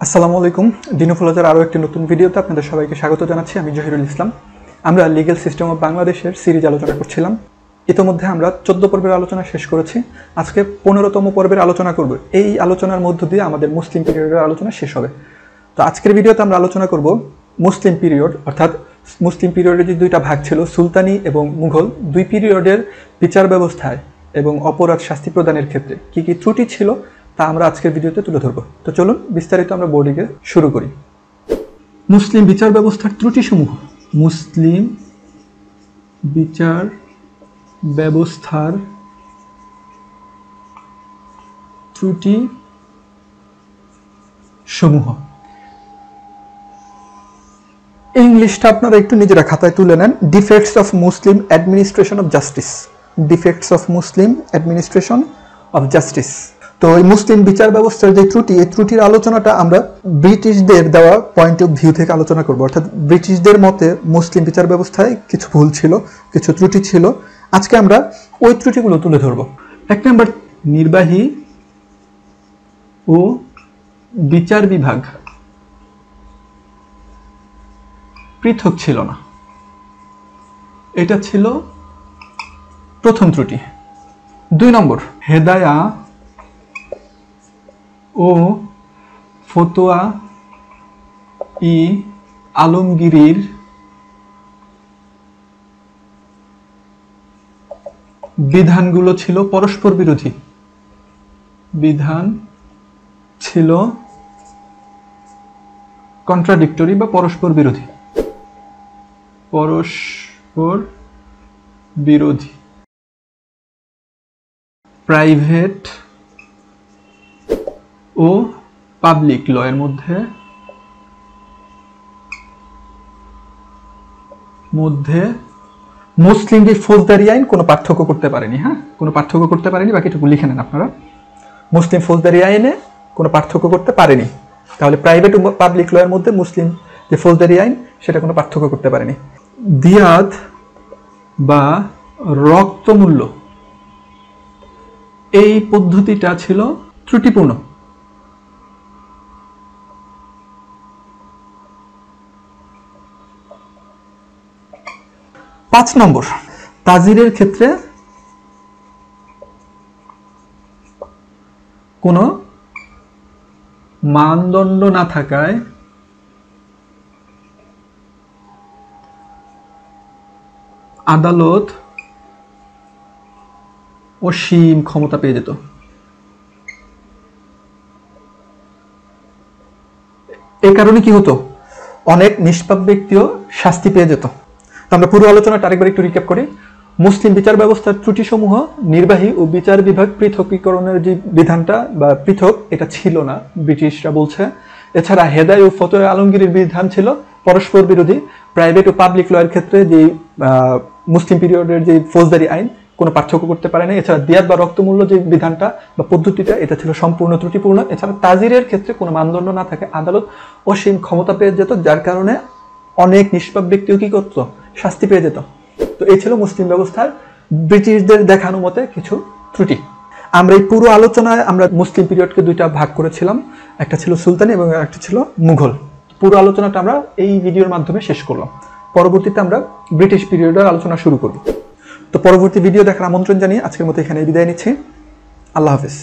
আসসালামু আলাইকুম। ডিনোভোর আরও একটি নতুন ভিডিওতে আপনাদের সবাইকে স্বাগত জানাচ্ছি। আমি জহিরুল ইসলাম। আমরা লিগ্যাল সিস্টেম অফ বাংলাদেশের সিরিজ আলোচনা করছিলাম। ইতোমধ্যে আমরা 14 পর্বের আলোচনা শেষ করেছি। আজকে 15তম পর্বের আলোচনা করব। এই আলোচনার মধ্য দিয়ে আমাদের মুসলিম পিরিয়ডের আলোচনা শেষ হবে। তো আজকের ভিডিওতে আমরা আলোচনা করব মুসলিম পিরিয়ড, অর্থাৎ মুসলিম পিরিয়ডের যে দুইটা ভাগ ছিল, সুলতানি এবং মুঘল, দুই পিরিয়ডের বিচার ব্যবস্থায় এবং অপরাধ শাস্তি প্রদানের ক্ষেত্রে কী কী ত্রুটি ছিল তা আমরা আজকের ভিডিওতে তুলে ধরব। তো চলুন বিস্তারিত আমরা বোর্ডিংয়ে শুরু করি। মুসলিম বিচার ব্যবস্থার ত্রুটিসমূহ। মুসলিম বিচার ব্যবস্থার ত্রুটি সমূহ। ইংলিশটা আপনারা একটু নিজেরা খাতায় তুলে নেন। Defects of Muslim administration of justice. Defects of Muslim administration of justice. তো এই মুসলিম বিচার ব্যবস্থার যে ত্রুটি, এই ত্রুটির আলোচনাটা আমরা ব্রিটিশদের দেওয়া পয়েন্ট অফ ভিউ থেকে আলোচনা করব। অর্থাৎ ব্রিটিশদের মতে মুসলিম বিচার ব্যবস্থায় কিছু ভুল ছিল, কিছু ত্রুটি ছিল। আজকে আমরা ওই ত্রুটিগুলো তুলে ধরব। 1 নম্বর, নির্বাহী ও বিচার বিভাগ পৃথক ছিল না। এটা ছিল প্রথম ত্রুটি। 2 নম্বর, হেদায়া ও ফতোয়া ই আলমগীরির বিধানগুলো ছিল পরস্পর বিরোধী। বিধান ছিল কন্ট্রাডিক্টরি বা পরস্পর বিরোধী। পরস্পর বিরোধী। প্রাইভেট ও পাবলিক ল এর মধ্যে মুসলিম যে ফৌজদারি আইন কোনো পার্থক্য করতে পারেনি। কোনো পার্থক্য করতে পারেনি, বাকিটুকু লিখে নেন আপনারা। মুসলিম ফৌজদারি আইনে কোনো পার্থক্য করতে পারেনি। তাহলে প্রাইভেট ও পাবলিক ল এর মধ্যে মুসলিম যে ফৌজদারি আইন সেটা কোনো পার্থক্য করতে পারেনি। দিয়াত বা রক্তমূল্য, এই পদ্ধতিটা ছিল ত্রুটিপূর্ণ। পাঁচ নম্বর, তাজিরের ক্ষেত্রে কোনো মানদণ্ড না থাকায় আদালত অসীম ক্ষমতা পেয়ে যেত। এই কারণে কি হতো, অনেক নিষ্পাপ ব্যক্তিও শাস্তি পেয়ে যেত। আমরা পুরো আলোচনাটা আরেকবার একটু রিক্যাপ করি। মুসলিম বিচার ব্যবস্থার ত্রুটিসমূহ, নির্বাহী ও বিচার বিভাগ পৃথকীকরণের যে বিধানটা বা পৃথক, এটা ছিল না, ব্রিটিশরা বলছে। এছাড়া হেদায় ও ফতোয়া আলমগীরের বিধান ছিল পরস্পর বিরোধী। প্রাইভেট ও পাবলিক ল এর ক্ষেত্রে যে মুসলিম পিরিয়ডের যে ফৌজদারি আইন কোনো পার্থক্য করতে পারে না। এছাড়া দিয়াত বা রক্তমূল্য যে বিধানটা বা পদ্ধতিটা, এটা ছিল সম্পূর্ণ ত্রুটিপূর্ণ। এছাড়া তাজিরের ক্ষেত্রে কোনো মানদণ্ড না থাকে আদালত অসীম ক্ষমতা পেয়ে যেত, যার কারণে অনেক নিষ্পাপ ব্যক্তিও কি করতো, শাস্তি পেয়ে যেত। তো এই ছিল মুসলিম ব্যবস্থার ব্রিটিশদের দেখানো মতে কিছু ত্রুটি। আমরা এই পুরো আলোচনায় আমরা মুসলিম পিরিয়ডকে দুইটা ভাগ করেছিলাম, একটা ছিল সুলতানি এবং একটা ছিল মুঘল। পুরো আলোচনাটা আমরা এই ভিডিওর মাধ্যমে শেষ করলাম। পরবর্তীতে আমরা ব্রিটিশ পিরিয়ডের আলোচনা শুরু করব। তো পরবর্তী ভিডিও দেখার আমন্ত্রণ জানিয়ে আজকের মতো এখানে বিদায় নিচ্ছি। আল্লাহ হাফেজ।